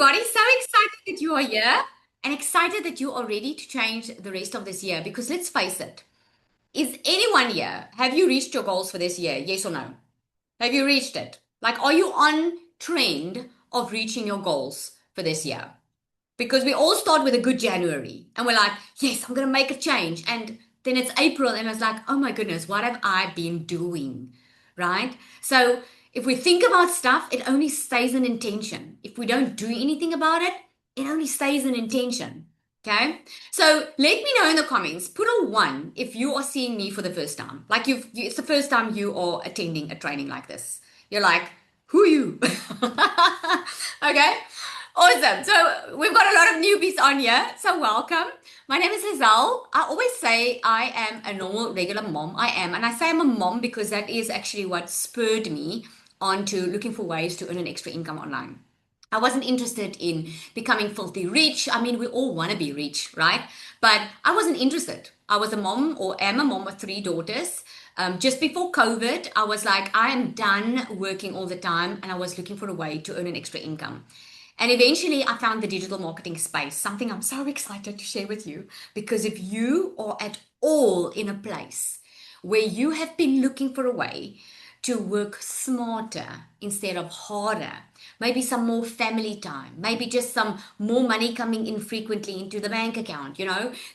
everybody. So excited that you are here and excited that you are ready to change the rest of this year. Because let's face it, is anyone here, have you reached your goals for this year? Yes or no? Have you reached it? Like, are you on trend of reaching your goals for this year? Because we all start with a good January and we're like, yes, I'm going to make a change. And then it's April and it's like, oh my goodness, what have I been doing? Right? So if we think about stuff, it only stays an intention. If we don't do anything about it, it only stays an intention. Okay. So let me know in the comments, put a one if you are seeing me for the first time. Like it's the first time you are attending a training like this. You're like, who are you? Okay. Awesome. So we've got a lot of newbies on here. So welcome. My name is Hazel. I always say I am a normal, regular mom. I am. And I say I'm a mom because that is actually what spurred me onto looking for ways to earn an extra income online. I wasn't interested in becoming filthy rich. I mean, we all want to be rich, right? But I wasn't interested. I was a mom or am a mom of three daughters. Just before COVID, I was like, I am done working all the time and I was looking for a way to earn an extra income. And eventually, I found the digital marketing space, something I'm so excited to share with you. Because if you are at all in a place where you have been looking for a way to work smarter instead of harder, maybe some more family time, maybe just some more money coming in frequently into the bank account,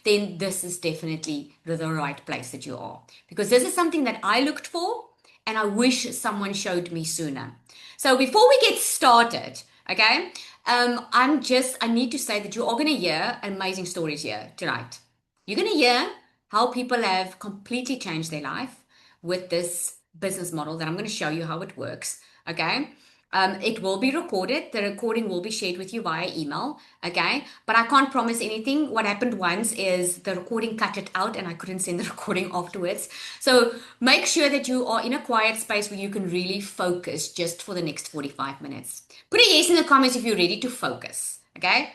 then this is definitely the right place that you are. Because this is something that I looked for and I wish someone showed me sooner. So before we get started, okay, I need to say that you are going to hear amazing stories here tonight. You're going to hear how people have completely changed their life with this business model that I'm going to show you how it works. Okay. It will be recorded. The recording will be shared with you via email. Okay. But I can't promise anything. What happened once is the recording cut it out and I couldn't send the recording afterwards. So make sure that you are in a quiet space where you can really focus just for the next 45 minutes. Put a yes in the comments if you're ready to focus. Okay.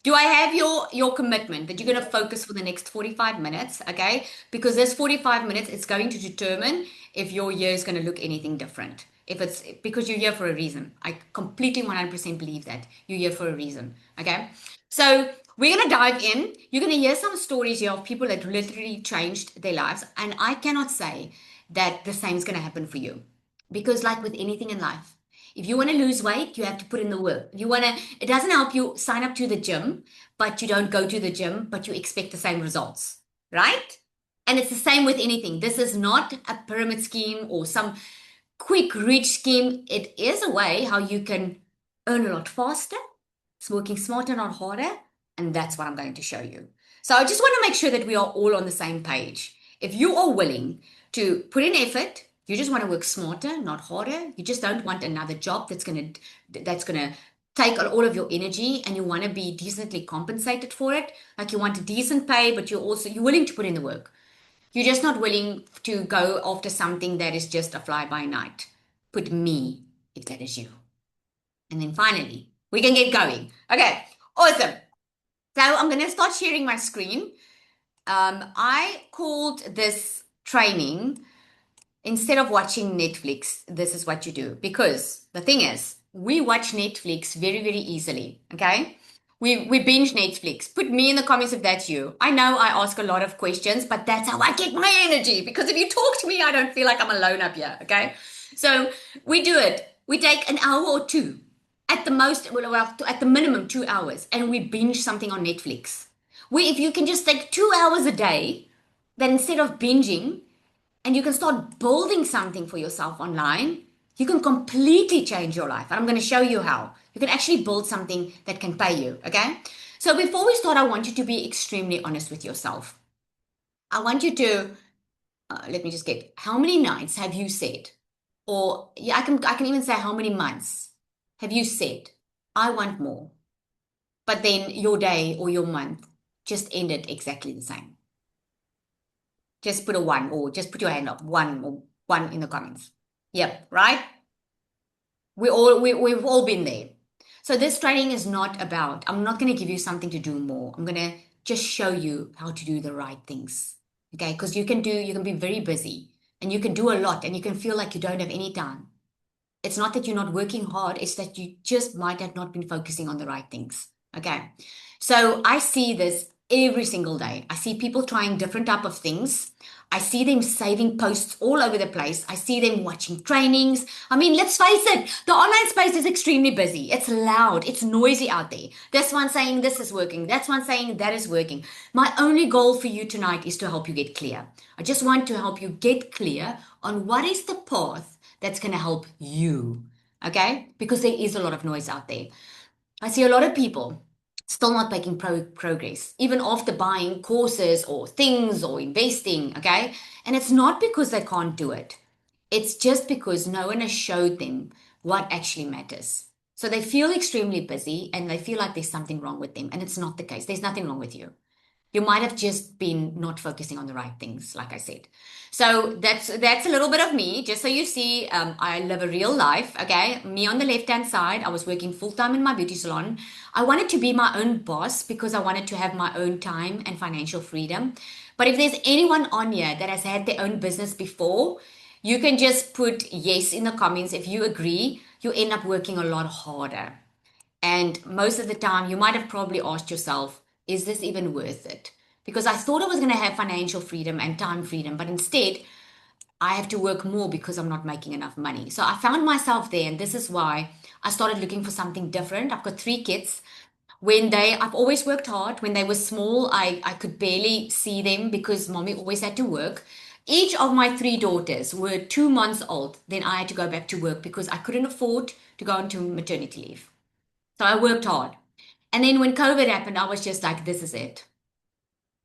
Do I have your commitment that you're going to focus for the next 45 minutes? Okay. Because this 45 minutes is going to determine if your year is going to look anything different. If it's because you're here for a reason. I completely 100% believe that you're here for a reason. Okay. So we're going to dive in. You're going to hear some stories here of people that literally changed their lives. And I cannot say that the same is going to happen for you. Because, like with anything in life, if you want to lose weight, you have to put in the work. It doesn't help you sign up to the gym, but you don't go to the gym, but you expect the same results, right? And it's the same with anything. This is not a pyramid scheme or some quick rich scheme. It is a way how you can earn a lot faster. It's working smarter, not harder. And that's what I'm going to show you. So I just want to make sure that we are all on the same page. If you are willing to put in effort, you just want to work smarter, not harder. You just don't want another job that's gonna take all of your energy, and you want to be decently compensated for it. Like you want a decent pay, but you're willing to put in the work. You're just not willing to go after something that is just a fly by night. Put me if that is you. And then finally, we can get going. Okay, awesome. So I'm going to start sharing my screen. I called this training, instead of watching Netflix, this is what you do. Because the thing is, we watch Netflix very, very easily. Okay. We binge Netflix. Put me in the comments if that's you. I know I ask a lot of questions, but that's how I get my energy. Because if you talk to me, I don't feel like I'm alone up here. Okay. So we do it. We take an hour or two at the most, well, at the minimum 2 hours, and we binge something on Netflix. If you can just take 2 hours a day, then instead of binging, and you can start building something for yourself online, you can completely change your life. And I'm going to show you how. You can actually build something that can pay you. Okay. So before we start, I want you to be extremely honest with yourself. I want you to, let me just get, how many nights have you said, or yeah, I can even say how many months have you said, I want more, but then your day or your month just ended exactly the same. Just put a one, or just put your hand up, one or one in the comments. Yep, right? We've all been there. So this training is not about, I'm not going to give you something to do more. I'm going to just show you how to do the right things. Okay? Because you can be very busy and you can do a lot and you can feel like you don't have any time. It's not that you're not working hard, it's that you just might have not been focusing on the right things. Okay. So I see this every single day. I see people trying different type of things. I see them saving posts all over the place. I see them watching trainings. I mean, let's face it, the online space is extremely busy. It's loud, it's noisy out there. This one saying this is working, that's one saying that is working. My only goal for you tonight is to help you get clear. I just want to help you get clear on what is the path that's going to help you. Okay? Because there is a lot of noise out there. I see a lot of people still not making progress, even after buying courses or things or investing. Okay? And it's not because they can't do it, it's just because no one has showed them what actually matters. So they feel extremely busy and they feel like there's something wrong with them. And it's not the case. There's nothing wrong with you. You might have just been not focusing on the right things, like I said. So that's a little bit of me, just so you see. I live a real life. Okay, me on the left hand side, I was working full time in my beauty salon. I wanted to be my own boss because I wanted to have my own time and financial freedom. But if there's anyone on here that has had their own business before, you can just put yes in the comments. If you agree, you end up working a lot harder. And most of the time, you might have probably asked yourself, is this even worth it? Because I thought I was going to have financial freedom and time freedom, but instead, I have to work more because I'm not making enough money. So I found myself there, and this is why I started looking for something different. I've got three kids. I've always worked hard. When they were small, I could barely see them because mommy always had to work. Each of my three daughters were 2 months old. Then I had to go back to work because I couldn't afford to go into maternity leave. So I worked hard. And then when COVID happened, I was just like, this is it.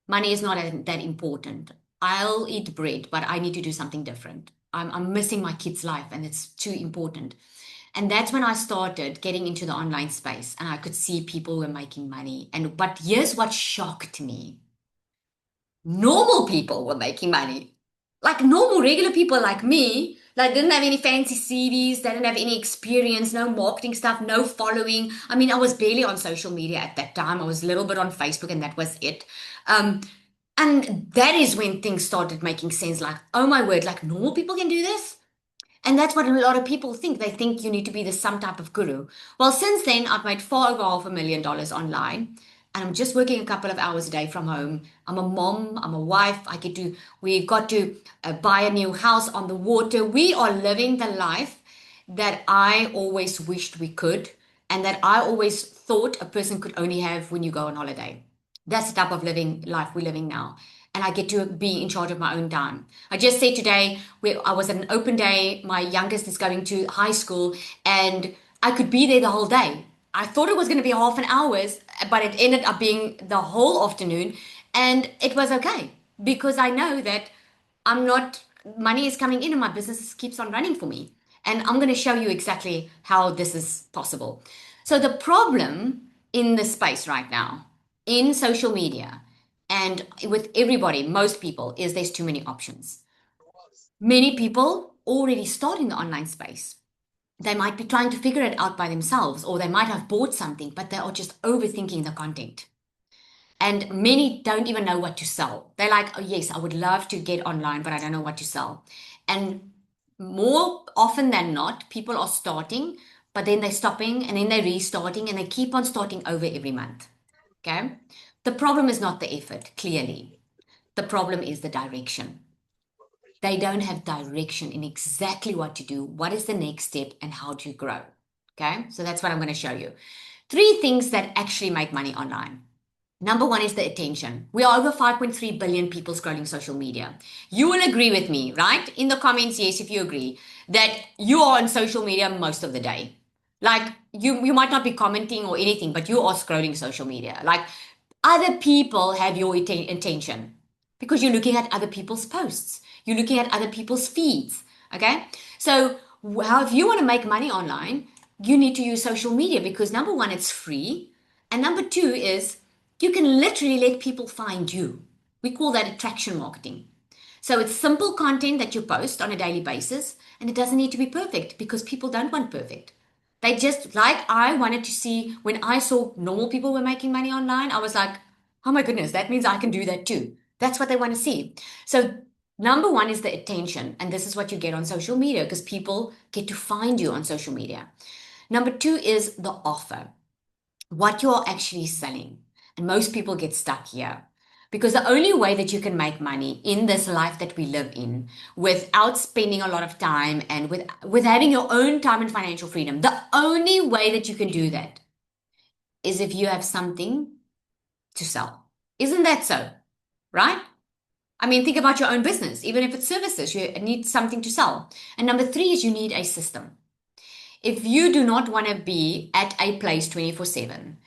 Money is not that important. I'll eat bread, but I need to do something different. I'm missing my kid's life and it's too important. And that's when I started getting into the online space and I could see people were making money. But here's what shocked me. Normal people were making money. Like normal, regular people like me, like didn't have any fancy CVs, they didn't have any experience, no marketing stuff, no following. I mean, I was barely on social media at that time. I was a little bit on Facebook and that was it. Um, and that is when things started making sense. Like, oh my word, like normal people can do this? And that's what a lot of people think. They think you need to be some type of guru. Well, since then, I've made far over $500,000 online. And I'm just working a couple of hours a day from home. I'm a mom, I'm a wife. We got to buy a new house on the water. We are living the life that I always wished we could, and that I always thought a person could only have when you go on holiday. That's the type of living life we're living now. And I get to be in charge of my own time. I just said today, I was at an open day. My youngest is going to high school, and I could be there the whole day. I thought it was going to be half an hour's, but it ended up being the whole afternoon. And it was okay because I know that I'm not, money is coming in and my business keeps on running for me. And I'm going to show you exactly how this is possible. So, the problem in the space right now, in social media, and with everybody, most people, is there's too many options. Many people already start in the online space. They might be trying to figure it out by themselves, or they might have bought something, but they are just overthinking the content. And many don't even know what to sell. They're like, oh, yes, I would love to get online, but I don't know what to sell. And more often than not, people are starting, but then they're stopping and then they're restarting and they keep on starting over every month. Okay. The problem is not the effort, clearly. The problem is the direction. They don't have direction in exactly what to do, what is the next step, and how to grow. Okay. So that's what I'm going to show you. Three things that actually make money online. Number one is the attention. We are over 5.3 billion people scrolling social media. You will agree with me, right? In the comments, yes, if you agree, that you are on social media most of the day. Like you might not be commenting or anything, but you are scrolling social media. Like other people have your attention because you're looking at other people's posts. You're looking at other people's feeds. Okay. So how, if you want to make money online, you need to use social media because number one, it's free. And number two is you can literally let people find you. We call that attraction marketing. So it's simple content that you post on a daily basis, and it doesn't need to be perfect because people don't want perfect. They just, like I wanted to see, when I saw normal people were making money online, I was like, oh my goodness, that means I can do that too. That's what they want to see. So Number one is the attention, and this is what you get on social media because people get to find you on social media. Number two is the offer, what you're actually selling. And most people get stuck here because the only way that you can make money in this life that we live in without spending a lot of time and with having your own time and financial freedom, the only way that you can do that is if you have something to sell. Isn't that so? Right? I mean, think about your own business. Even if it's services, you need something to sell. And number three is you need a system. If you do not want to be at a place 24/7,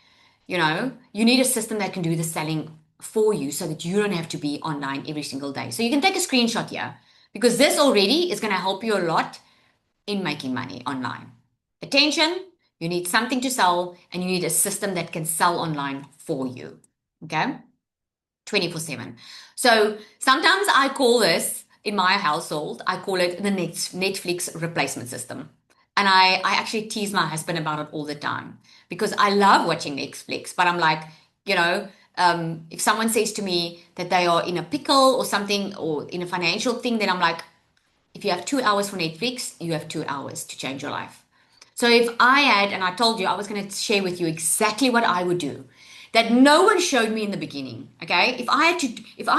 you need a system that can do the selling for you so that you don't have to be online every single day. So you can take a screenshot here because this already is going to help you a lot in making money online. Attention, you need something to sell and you need a system that can sell online for you. Okay? 24/7. So sometimes I call this in my household, I call it the Netflix replacement system. And I actually tease my husband about it all the time because I love watching Netflix, but I'm like, you know, if someone says to me that they are in a pickle or something or in a financial thing, then I'm like, if you have 2 hours for Netflix, you have 2 hours to change your life. So if I had, and I told you I was going to share with you exactly what I would do, that no one showed me in the beginning. Okay, if I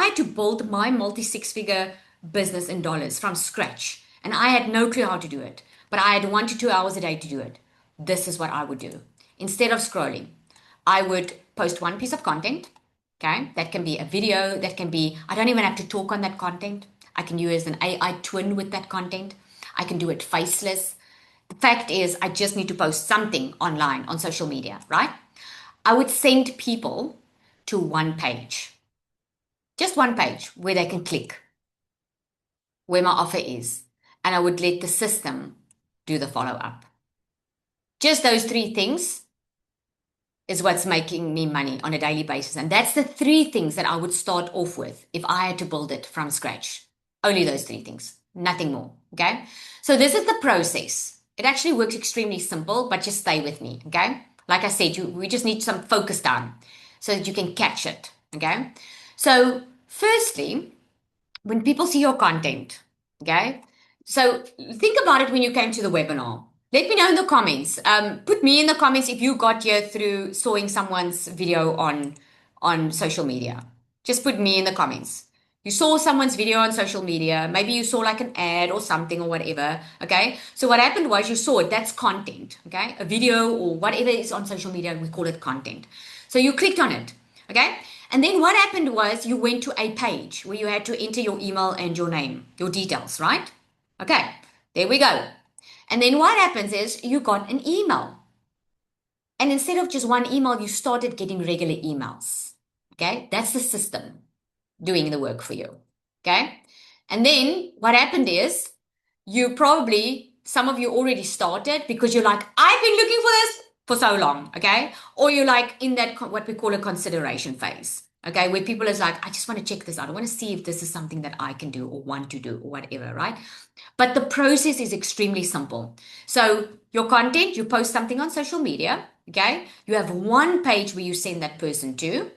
had to build my multi six-figure business in dollars from scratch, and I had no clue how to do it, but I had 1 to 2 hours a day to do it, this is what I would do. Instead of scrolling, I would post one piece of content. Okay, that can be a video, that can be, I don't even have to talk on that content. I can use an AI twin with that content. I can do it faceless. The fact is, I just need to post something online on social media, right? I would send people to one page, just one page where they can click where my offer is. And I would let the system do the follow up. Just those three things is what's making me money on a daily basis. And that's the three things that I would start off with if I had to build it from scratch. Only those three things, nothing more. Okay. So this is the process. It actually works extremely simple, but just stay with me. Okay. Like I said, we just need some focus time so that you can catch it. Okay. So, firstly, when people see your content, okay? So think about it when you came to the webinar. Let me know in the comments. Put me in the comments if you got here through sawing someone's video on social media. Just put me in the comments. You saw someone's video on social media. Maybe you saw like an ad or something or whatever. Okay. So what happened was you saw it. That's content. Okay. A video or whatever is on social media, we call it content. So you clicked on it. Okay. And then what happened was you went to a page where you had to enter your email and your name, your details, right? Okay. There we go. And then what happens is you got an email. And instead of just one email, you started getting regular emails. Okay. That's the system doing the work for you. Okay. And then what happened is some of you already started because you're like, I've been looking for this for so long. Okay. Or you're like in that, what we call a consideration phase. Okay. Where people is like, I just want to check this out. I want to see if this is something that I can do or want to do or whatever. Right. But the process is extremely simple. So your content, you post something on social media. Okay. You have one page where you send that person to.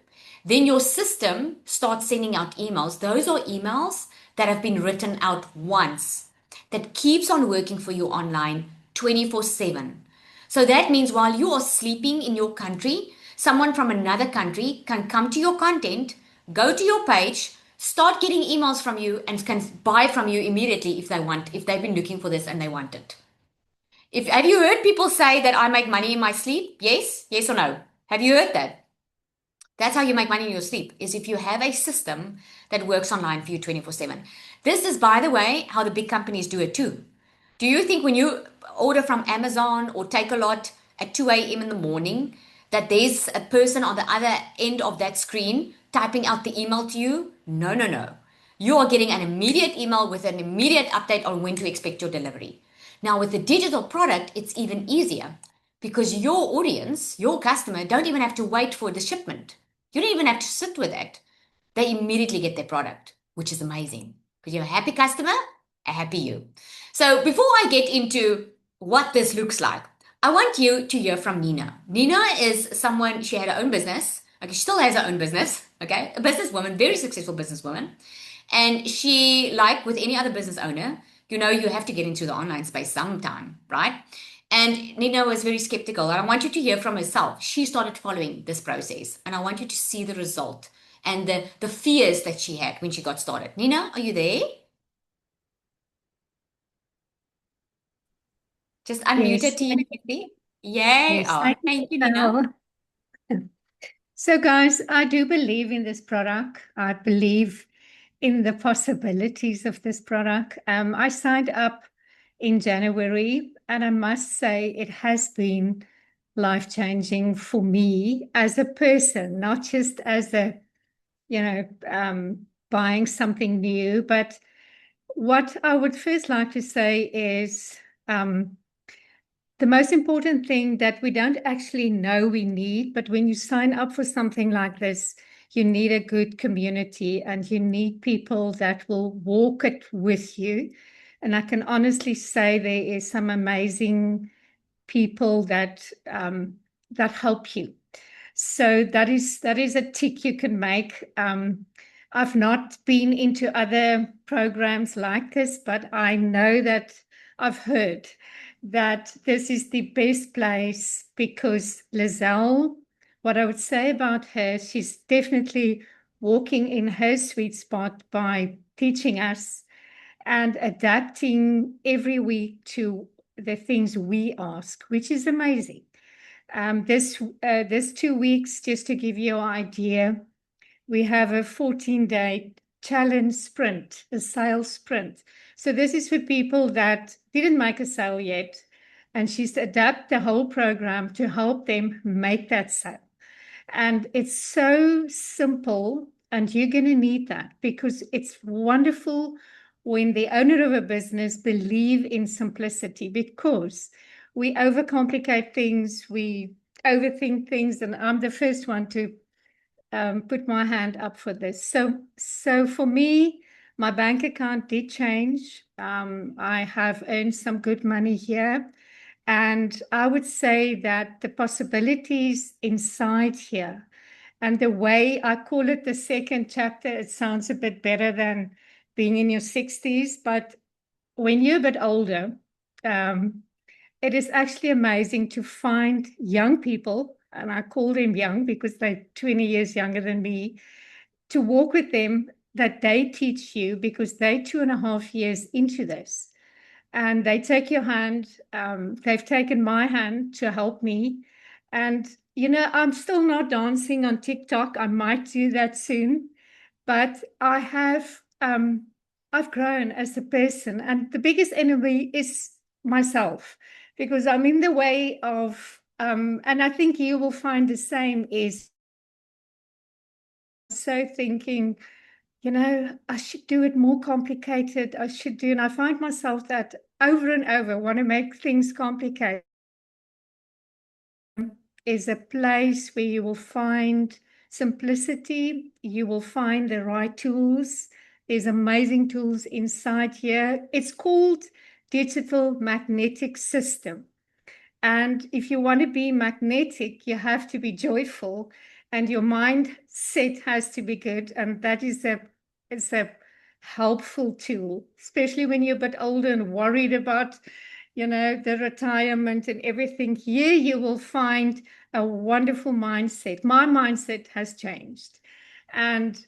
Then your system starts sending out emails. Those are emails that have been written out once that keeps on working for you online 24/7. So that means while you are sleeping in your country, someone from another country can come to your content, go to your page, start getting emails from you and can buy from you immediately if they want, if they've been looking for this and they want it. Have you heard people say that I make money in my sleep? Yes? Yes or no? Have you heard that? That's how you make money in your sleep, is if you have a system that works online for you 24/7. This is, by the way, how the big companies do it too. Do you think when you order from Amazon or take a lot at 2 a.m. in the morning, that there's a person on the other end of that screen typing out the email to you? No, no, no. You are getting an immediate email with an immediate update on when to expect your delivery. Now, with the digital product, it's even easier because your audience, your customer, don't even have to wait for the shipment. You don't even have to sit with it. They immediately get their product, which is amazing because you're a happy customer, a happy you. So before I get into what this looks like, I want you to hear from Nina. Nina is someone, she had her own business. Okay, she still has her own business. Okay, a businesswoman, very successful businesswoman. And she, like with any other business owner, you have to get into the online space sometime, right? And Nina was very skeptical. And I want you to hear from herself. She started following this process, and I want you to see the result and the fears that she had when she got started. Nina, are you there? Just unmute her Yes, team quickly. Yay. yes. Oh, Thank you, thank you, Nina. Michelle. So, guys, I do believe in this product. I believe in the possibilities of this product. I signed up in January, and I must say it has been life-changing for me as a person, not just as a, buying something new. But what I would first like to say is, the most important thing that we don't actually know we need, but when you sign up for something like this, you need a good community and you need people that will walk it with you. And I can honestly say there is some amazing people that help you. So that is a tick you can make. I've not been into other programs like this, but I know that I've heard that this is the best place because Lizelle, what I would say about her, she's definitely walking in her sweet spot by teaching us and adapting every week to the things we ask, which is amazing. This 2 weeks, just to give you an idea, we have a 14-day challenge sprint, a sales sprint. So this is for people that didn't make a sale yet, and she's adapt the whole program to help them make that sale. And it's so simple, and you're going to need that because it's wonderful when the owner of a business believe in simplicity because we overcomplicate things, we overthink things, and I'm the first one to put my hand up for this. So for me, my bank account did change. I have earned some good money here. And I would say that the possibilities inside here and the way I call it the second chapter, it sounds a bit better than being in your 60s. But when you're a bit older, um, it is actually amazing to find young people, and I call them young because they're 20 years younger than me, to walk with them that they teach you because they're 2.5 years into this and they take your hand. They've taken my hand to help me. And, I'm still not dancing on TikTok. I might do that soon, but I've grown as a person. And the biggest enemy is myself because I'm in the way of, and I think you will find the same is so thinking, I should do it more complicated. I should do, and I find myself that over and over want to make things complicated. Is a place where you will find simplicity, you will find the right tools. There's amazing tools inside here. It's called Digital Magnetic System. And if you want to be magnetic, you have to be joyful and your mindset has to be good. And that is a helpful tool, especially when you're a bit older and worried about, the retirement and everything. Here you will find a wonderful mindset. My mindset has changed. And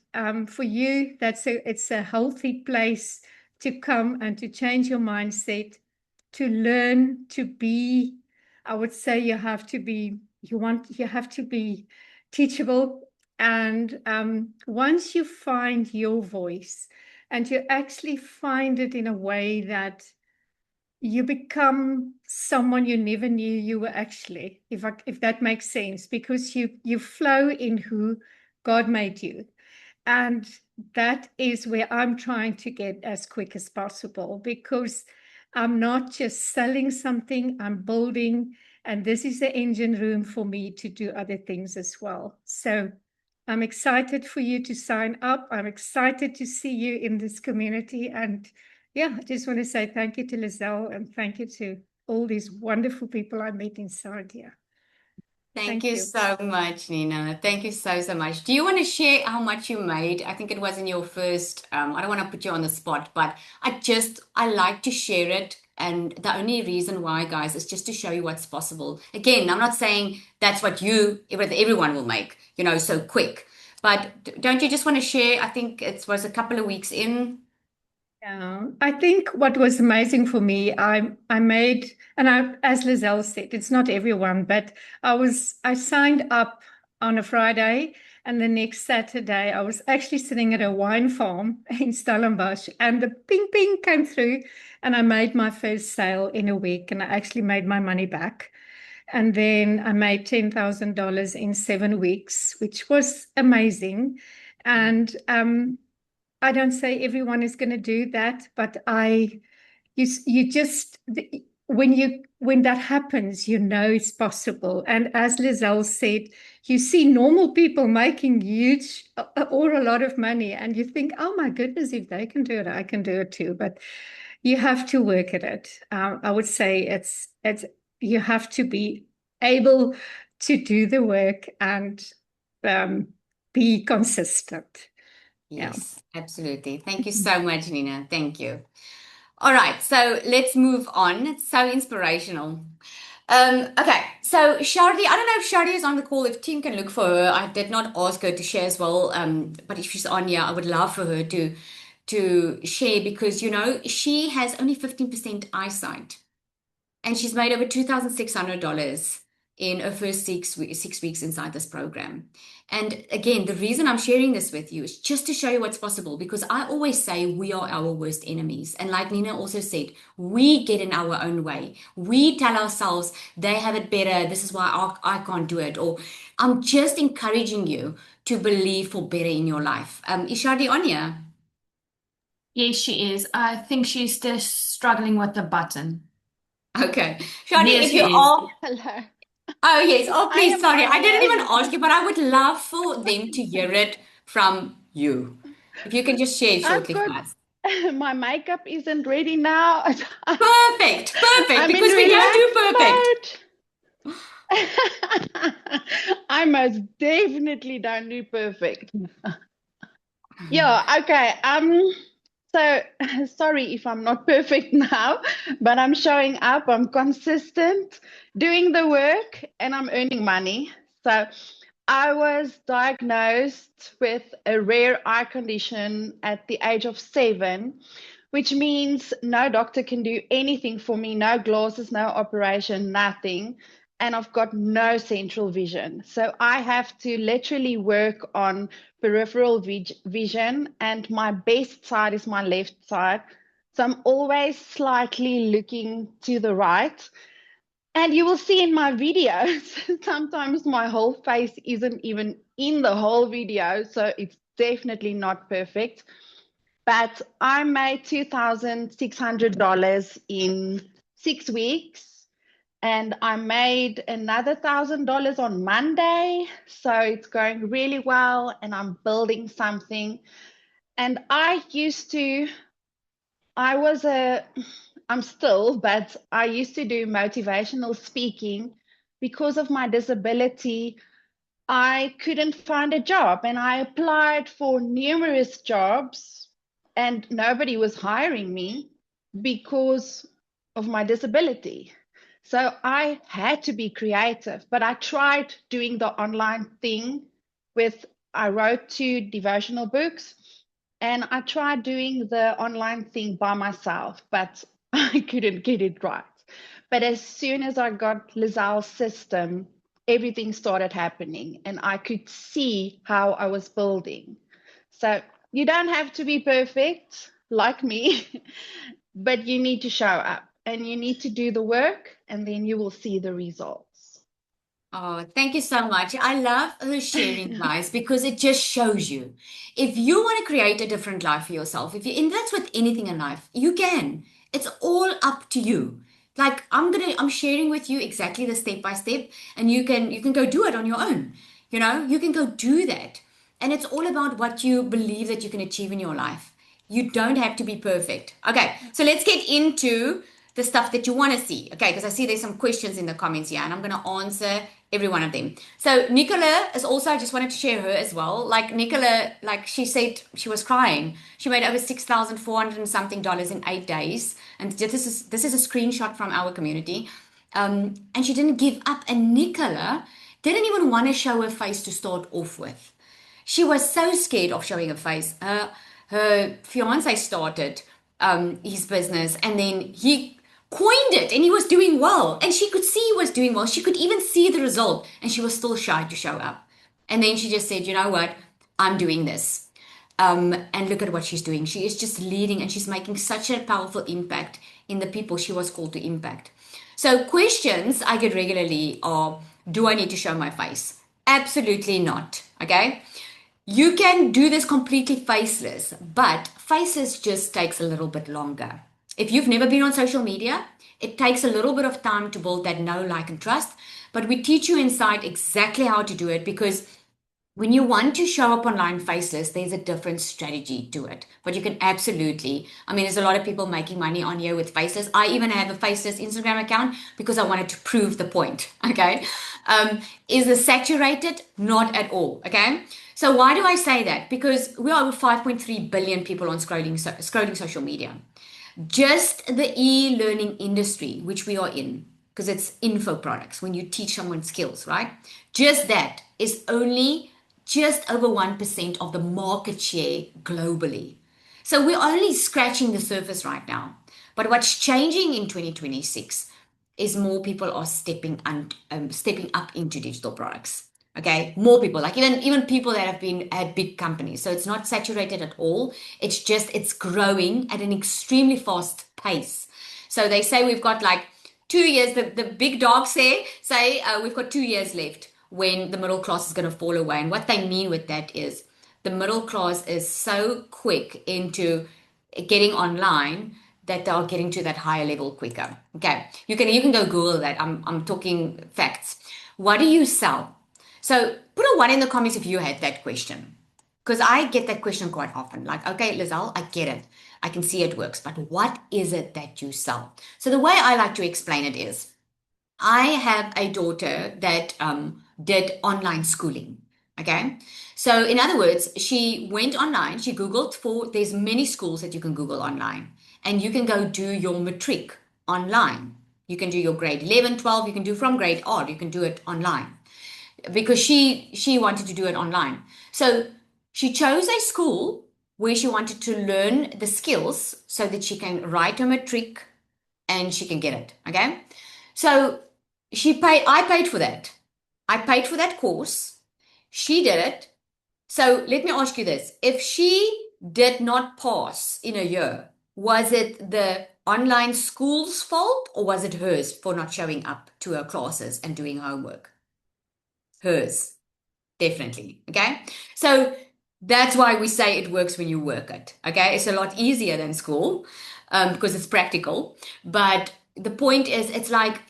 for you, it's a healthy place to come and to change your mindset, to learn to be. I would say you have to be teachable. And once you find your voice and you actually find it in a way that you become someone you never knew you were actually, if that makes sense, because you flow in who God made you. And that is where I'm trying to get as quick as possible because I'm not just selling something, I'm building, and this is the engine room for me to do other things as well. So I'm excited for you to sign up. I'm excited to see you in this community. And yeah, I just want to say thank you to Lizelle and thank you to all these wonderful people I met inside here. Thank Thank you you. so much, Nina. Thank you so, so much. Do you want to share how much you made? I think it was in your first, I don't want to put you on the spot, but I like to share it. And the only reason why, guys, is just to show you what's possible. Again, I'm not saying that's what everyone will make, so quick. But don't you just want to share? I think it was a couple of weeks in. Yeah, I think what was amazing for me, I made, and as Lizelle said, it's not everyone, but I signed up on a Friday, and the next Saturday I was actually sitting at a wine farm in Stellenbosch, and the ping ping came through, and I made my first sale in a week, and I actually made my money back. And then I made $10,000 in 7 weeks, which was amazing. And I don't say everyone is going to do that, but you just, when that happens, you know it's possible. And as Lizelle said, you see normal people making huge or a lot of money, and you think, oh my goodness, if they can do it, I can do it too. But you have to work at it. I would say it's you have to be able to do the work and um, be consistent. Yeah. Yes, absolutely. Thank you so much, Nina. Thank you. All right, so let's move on. It's so inspirational. Okay, so Shardy, I don't know if Shardy is on the call, if Tim can look for her. I did not ask her to share as well. But if she's on, yeah, I would love for her to share because she has only 15% eyesight. And she's made over $2,600 in her first 6 weeks inside this program. And again, the reason I'm sharing this with you is just to show you what's possible because I always say we are our worst enemies. And like Nina also said, we get in our own way. We tell ourselves they have it better. This is why I can't do it. Or I'm just encouraging you to believe for better in your life. Is Shadi on here? Yes, she is. I think she's still struggling with the button. Okay. Shadi, There if you she is. are. Hello. Oh, yes. Oh, I please, am sorry. on I didn't even here. ask you, but I would love for them to hear it from you. If you can just share I've shortly got for us. my makeup isn't ready now. Perfect. Perfect. I'm in Because we don't do relaxed perfect. mode. I most definitely don't do perfect. Yeah, okay. So sorry if I'm not perfect now, but I'm showing up, I'm consistent, doing the work, and I'm earning money. So I was diagnosed with a rare eye condition at the age of 7, which means no doctor can do anything for me, no glasses, no operation, nothing. And I've got no central vision. So I have to literally work on peripheral vision, and my best side is my left side. So I'm always slightly looking to the right. And you will see in my videos, sometimes my whole face isn't even in the whole video. So it's definitely not perfect. But I made $2,600 in 6 weeks. And I made another $1,000 on Monday. So it's going really well, and I'm building something. And I was I'm still, but I used to do motivational speaking. Because of my disability, I couldn't find a job, and I applied for numerous jobs, and nobody was hiring me because of my disability. So I had to be creative, but I tried doing the online thing I wrote 2 devotional books, and I tried doing the online thing by myself, but I couldn't get it right. But as soon as I got Lizelle's system, everything started happening, and I could see how I was building. So you don't have to be perfect like me, but you need to show up and you need to do the work, and then you will see the results. Oh, thank you so much. I love her sharing, guys, because it just shows you if you want to create a different life for yourself, and that's with anything in life, you can. It's all up to you. Like I'm sharing with you exactly the step by step, and you can go do it on your own. You can go do that. And it's all about what you believe that you can achieve in your life. You don't have to be perfect. Okay, so let's get into the stuff that you want to see. Okay, because I see there's some questions in the comments here, and I'm going to answer every one of them. So Nicola is also, I just wanted to share her as well. Like Nicola, like she said, she was crying. She made over 6,400 and something dollars in 8 days. And this is a screenshot from our community. And she didn't give up. And Nicola didn't even want to show her face to start off with. She was so scared of showing her face. Her fiance started his business, and then he coined it, and he was doing well. And she could see he was doing well. She could even see the result, and she was still shy to show up. And then she just said, "You know what? I'm doing this." And look at what she's doing. She is just leading, and she's making such a powerful impact in the people she was called to impact. So, questions I get regularly are, do I need to show my face? Absolutely not. Okay. You can do this completely faceless, but faceless just takes a little bit longer. If you've never been on social media, it takes a little bit of time to build that know, like, and trust. But we teach you inside exactly how to do it, because when you want to show up online faceless, there's a different strategy to it. But you can absolutely, I mean, there's a lot of people making money on here with faceless. I even have a faceless Instagram account because I wanted to prove the point. Okay. Is it saturated? Not at all. Okay. So why do I say that? Because we are over 5.3 billion people on scrolling social media. Just the e-learning industry, which we are in, because it's info products, when you teach someone skills, right? Just that is only just over 1% of the market share globally. So we're only scratching the surface right now. But what's changing in 2026 is more people are stepping up into digital products. Okay, more people, like even people that have been at big companies. So it's not saturated at all. It's just it's growing at an extremely fast pace. So they say we've got like 2 years. The big dogs say we've got 2 years left when the middle class is going to fall away. And what they mean with that is the middle class is so quick into getting online that they are getting to that higher level quicker. Okay, you can go Google that. I'm talking facts. What do you sell? So put a one in the comments if you had that question, because I get that question quite often. Like, okay, Lizelle, I get it. I can see it works, but what is it that you sell? So the way I like to explain it is, I have a daughter that did online schooling. Okay. So in other words, she went online, she Googled there's many schools that you can Google online, and you can go do your matric online. You can do your grade 11, 12, you can do from grade odd, you can do it online, because she wanted to do it online. So she chose a school where she wanted to learn the skills so that she can write a matric and she can get it. Okay. So I paid for that. I paid for that course. She did it. So let me ask you this. If she did not pass in a year, was it the online school's fault, or was it hers for not showing up to her classes and doing homework? Hers, definitely. Okay. So that's why we say it works when you work it. Okay. It's a lot easier than school, because it's practical. But the point is, it's like,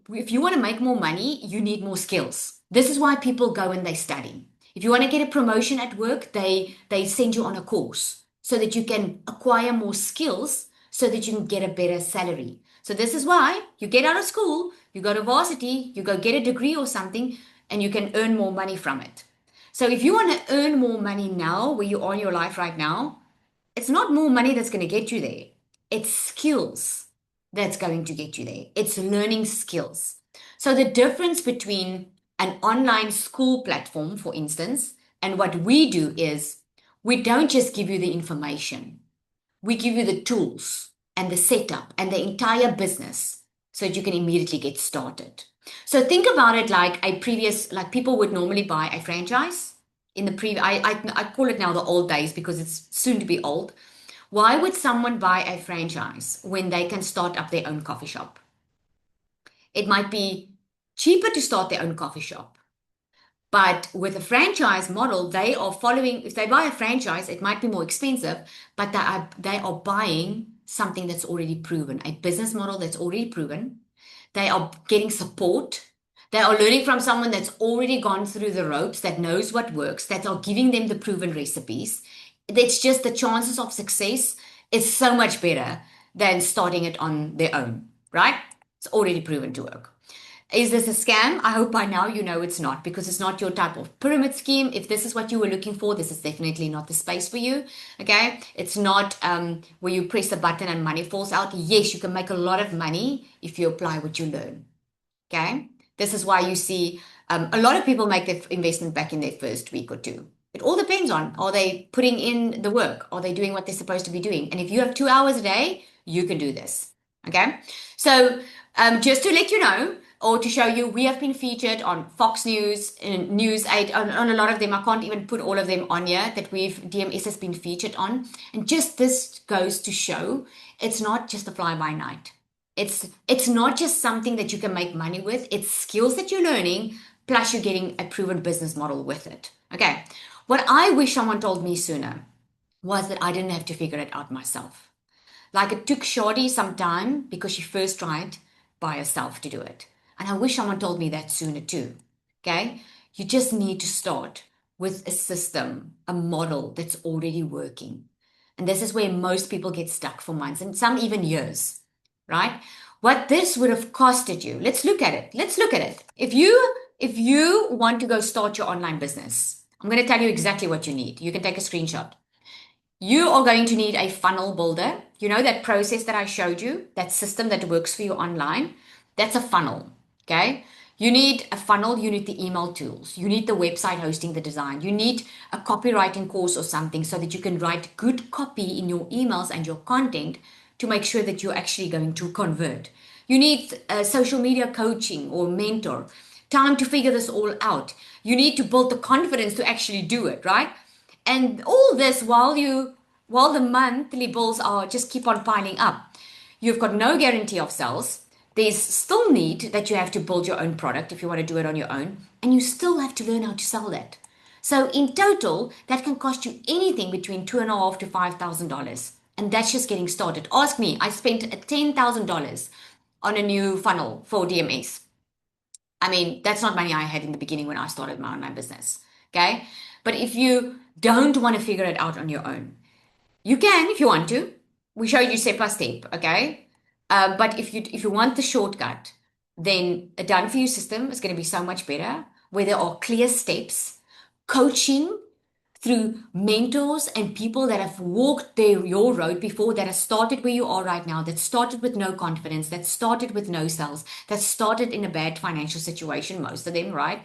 if you want to make more money, you need more skills. This is why people go and they study. If you want to get a promotion at work, they send you on a course so that you can acquire more skills so that you can get a better salary. So this is why you get out of school, you go to varsity, you go get a degree or something, and you can earn more money from it. So if you want to earn more money now, where you are in your life right now, it's not more money that's going to get you there. It's skills that's going to get you there. It's learning skills. So the difference between an online school platform, for instance, and what we do is, we don't just give you the information. We give you the tools and the setup and the entire business so that you can immediately get started. So think about it like like people would normally buy a franchise in the I call it now the old days because it's soon to be old. Why would someone buy a franchise when they can start up their own coffee shop? It might be cheaper to start their own coffee shop. But with a franchise model, they are following, if they buy a franchise, it might be more expensive, but they are buying something that's already proven, a business model that's already proven. They are getting support. They are learning from someone that's already gone through the ropes, that knows what works, that are giving them the proven recipes. It's just the chances of success is so much better than starting it on their own, right? It's already proven to work. Is this a scam? I hope by now you know it's not, because it's not your type of pyramid scheme. If this is what you were looking for, this is definitely not the space for you. Okay. It's not where you press a button and money falls out. Yes, you can make a lot of money if you apply what you learn. Okay. This is why you see a lot of people make their investment back in their first week or two. It all depends on, are they putting in the work? Are they doing what they're supposed to be doing? And if you have 2 hours a day, you can do this. Okay. So just to let you know, or to show you, we have been featured on Fox News and News 8, on a lot of them. I can't even put all of them on here that DMS has been featured on. And just this goes to show it's not just a fly by night. It's not just something that you can make money with. It's skills that you're learning, plus you're getting a proven business model with it. Okay. What I wish someone told me sooner was that I didn't have to figure it out myself. Like, it took Shorty some time because she first tried by herself to do it. And I wish someone told me that sooner too. Okay. You just need to start with a system, a model that's already working. And this is where most people get stuck for months and some even years, right? What this would have costed you. Let's look at it. Let's look at it. If you want to go start your online business, I'm going to tell you exactly what you need. You can take a screenshot. You are going to need a funnel builder. You know that process that I showed you, that system that works for you online? That's a funnel. Okay. You need a funnel. You need the email tools. You need the website hosting, the design. You need a copywriting course or something so that you can write good copy in your emails and your content to make sure that you're actually going to convert. You need social media coaching or mentor, time to figure this all out. You need to build the confidence to actually do it, right? And all this while the monthly bills are just keep on piling up. You've got no guarantee of sales. There's still need that you have to build your own product if you want to do it on your own, and you still have to learn how to sell that. So in total, that can cost you anything between $2,500 to $5,000. And that's just getting started. Ask me, I spent $10,000 on a new funnel for DMS. I mean, that's not money I had in the beginning when I started my online business. Okay. But if you don't want to figure it out on your own, you can if you want to. We showed you step by step. Okay. But if you want the shortcut, then a done for you system is going to be so much better, where there are clear steps, coaching through mentors and people that have walked your road before, that have started where you are right now, that started with no confidence, that started with no sales, that started in a bad financial situation, most of them, right?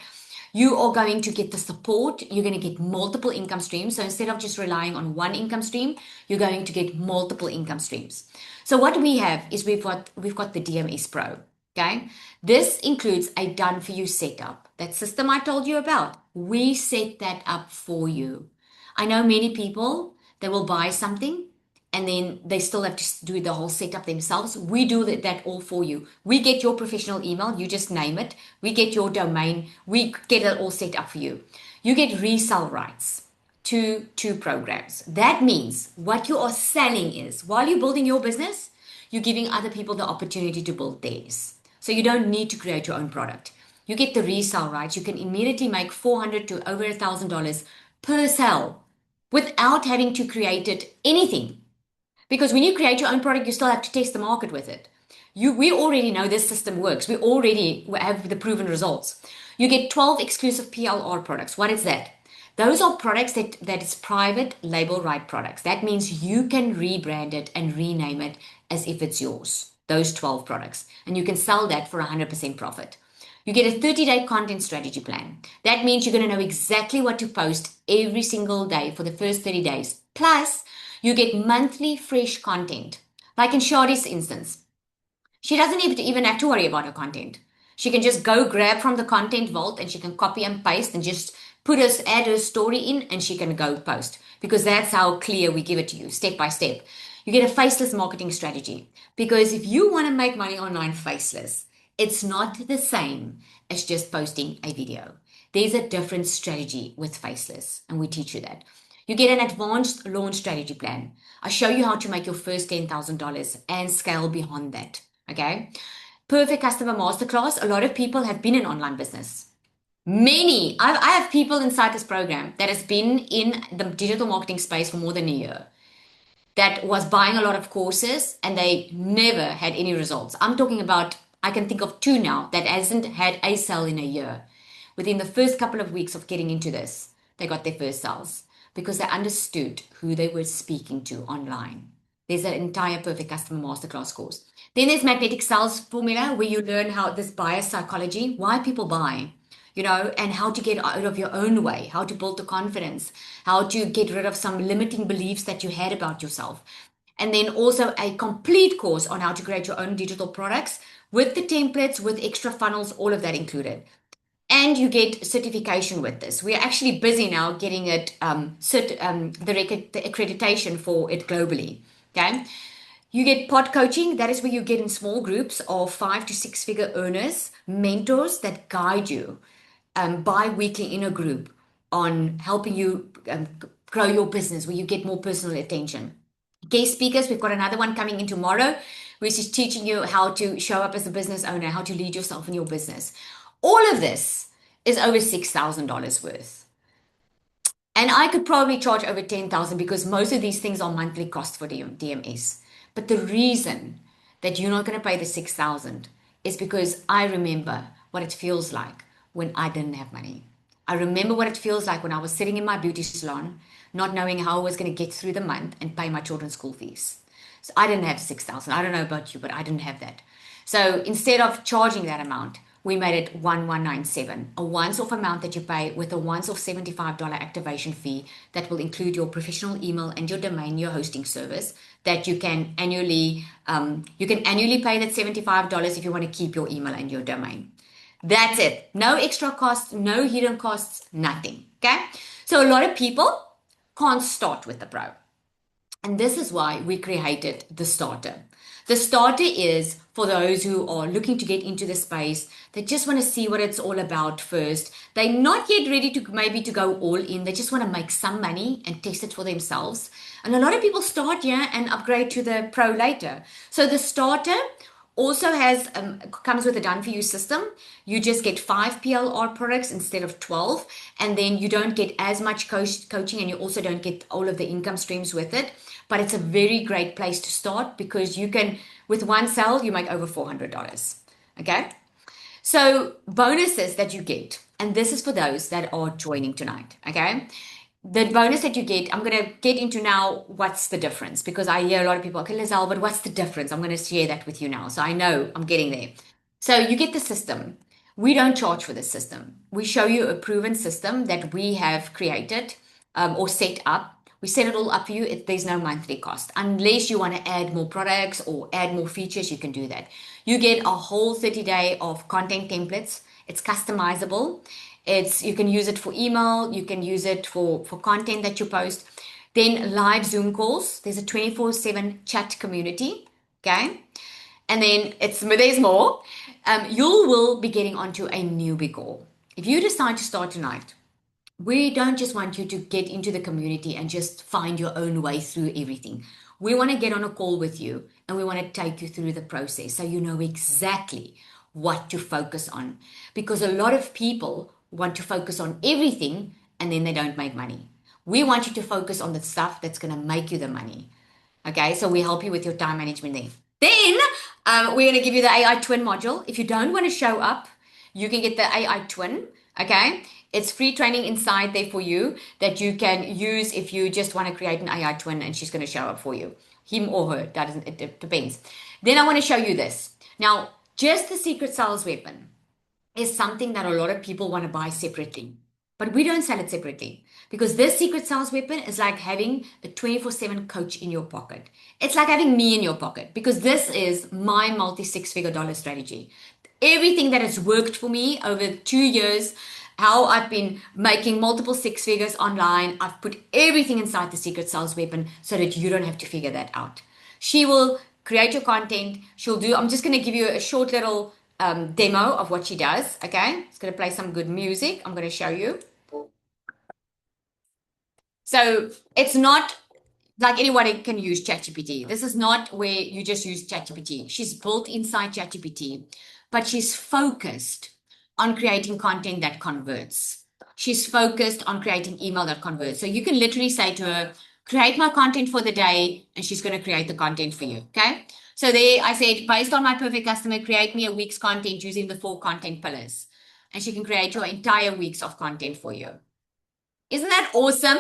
You are going to get the support. You're going to get multiple income streams. So instead of just relying on one income stream, you're going to get multiple income streams. So what we have is we've got the DMS Pro. Okay. This includes a done for you setup. That system I told you about, we set that up for you. I know many people, they will buy something and then they still have to do the whole setup themselves. We do that all for you. We get your professional email, you just name it. We get your domain, we get it all set up for you. You get resale rights to 2 programs. That means what you are selling is, while you're building your business, you're giving other people the opportunity to build theirs. So you don't need to create your own product. You get the resale rights. You can immediately make $400 to over $1,000 per sale without having to create it anything. Because when you create your own product, you still have to test the market with it. We already know this system works. We already have the proven results. You get 12 exclusive PLR products. What is that? Those are products that is private label right products. That means you can rebrand it and rename it as if it's yours. Those 12 products. And you can sell that for 100% profit. You get a 30-day content strategy plan. That means you're going to know exactly what to post every single day for the first 30 days. Plus, you get monthly fresh content. Like in Shadi's instance, she doesn't even have to worry about her content. She can just go grab from the content vault and she can copy and paste and just add her story in and she can go post, because that's how clear we give it to you step by step. You get a faceless marketing strategy, because if you want to make money online faceless, it's not the same as just posting a video. There's a different strategy with faceless, and we teach you that. You get an advanced launch strategy plan. I show you how to make your first $10,000 and scale beyond that. Okay. Perfect customer masterclass. A lot of people have been in online business. I have people inside this program that has been in the digital marketing space for more than a year, that was buying a lot of courses and they never had any results. I'm talking about I can think of two now that hasn't had a sale in a year. Within the first couple of weeks of getting into this, they got their first sales because they understood who they were speaking to online. There's an entire Perfect Customer Masterclass course. Then there's Magnetic Sales Formula, where you learn how this buyer psychology, why people buy, and how to get out of your own way, how to build the confidence, how to get rid of some limiting beliefs that you had about yourself. And then also a complete course on how to create your own digital products with the templates, with extra funnels, all of that included. And you get certification with this. We're actually busy now getting it the accreditation for it globally. Okay. You get pod coaching. That is where you get in small groups of 5 to 6 figure earners, mentors that guide you bi-weekly in a group on helping you grow your business, where you get more personal attention. Guest speakers, we've got another one coming in tomorrow, which is teaching you how to show up as a business owner, how to lead yourself in your business. All of this is over $6,000 worth. And I could probably charge over 10,000 because most of these things are monthly costs for DMS. But the reason that you're not going to pay the 6,000 is because I remember what it feels like when I didn't have money. I remember what it feels like when I was sitting in my beauty salon, not knowing how I was going to get through the month and pay my children's school fees. So I didn't have 6,000. I don't know about you, but I didn't have that. So instead of charging that amount, we made it 1197, a once-off amount that you pay with a once-off $75 activation fee that will include your professional email and your domain, your hosting service that you can annually pay that $75 if you want to keep your email and your domain. That's it. No extra costs, no hidden costs, nothing. Okay. So a lot of people can't start with the pro. And this is why we created the starter. The starter is for those who are looking to get into the space. They just want to see what it's all about first. They're not yet ready to maybe to go all in. They just want to make some money and test it for themselves. And a lot of people start here and upgrade to the pro later. So the starter also has comes with a done for you system. You just get 5 PLR products instead of 12, and then you don't get as much coaching, and you also don't get all of the income streams with it. But it's a very great place to start because you can, with one sale, you make over $400. Okay. So bonuses that you get, and this is for those that are joining tonight. Okay. The bonus that you get, I'm going to get into now what's the difference, because I hear a lot of people, okay, Lizelle, but what's the difference? I'm going to share that with you now. So I know I'm getting there. So you get the system. We don't charge for this system. We show you a proven system that we have created or set up. We set it all up for you. There's no monthly cost. Unless you want to add more products or add more features, you can do that. You get a whole 30-day of content templates. It's customizable. You can use it for email. You can use it for content that you post. Then live Zoom calls. There's a 24/7 chat community. Okay. And then there's more. You will be getting onto a newbie call. If you decide to start tonight, we don't just want you to get into the community and just find your own way through everything. We want to get on a call with you and we want to take you through the process so you know exactly what to focus on. Because a lot of people want to focus on everything and then they don't make money. We want you to focus on the stuff that's going to make you the money. Okay, so we help you with your time management there. Then we're going to give you the AI twin module. If you don't want to show up, you can get the AI twin. Okay, it's free training inside there for you that you can use if you just want to create an AI twin and she's going to show up for you. Him or her, it depends. Then I want to show you this. Now, just the secret sales weapon is something that a lot of people want to buy separately, but we don't sell it separately because this secret sales weapon is like having a 24/7 coach in your pocket. It's like having me in your pocket because this is my multi-6-figure strategy. Everything that has worked for me over 2 years, how I've been making multiple 6 figures online, I've put everything inside the secret sales weapon so that you don't have to figure that out. She will create your content. I'm just going to give you a short little demo of what she does. Okay. It's going to play some good music. I'm going to show you. So it's not like anyone can use ChatGPT. This is not where you just use ChatGPT. She's built inside ChatGPT, but she's focused on creating content that converts. She's focused on creating email that converts. So you can literally say to her, create my content for the day, and she's going to create the content for you. Okay. So there I said, based on my perfect customer, create me a week's content using the 4 content pillars. And she can create your entire weeks of content for you. Isn't that awesome?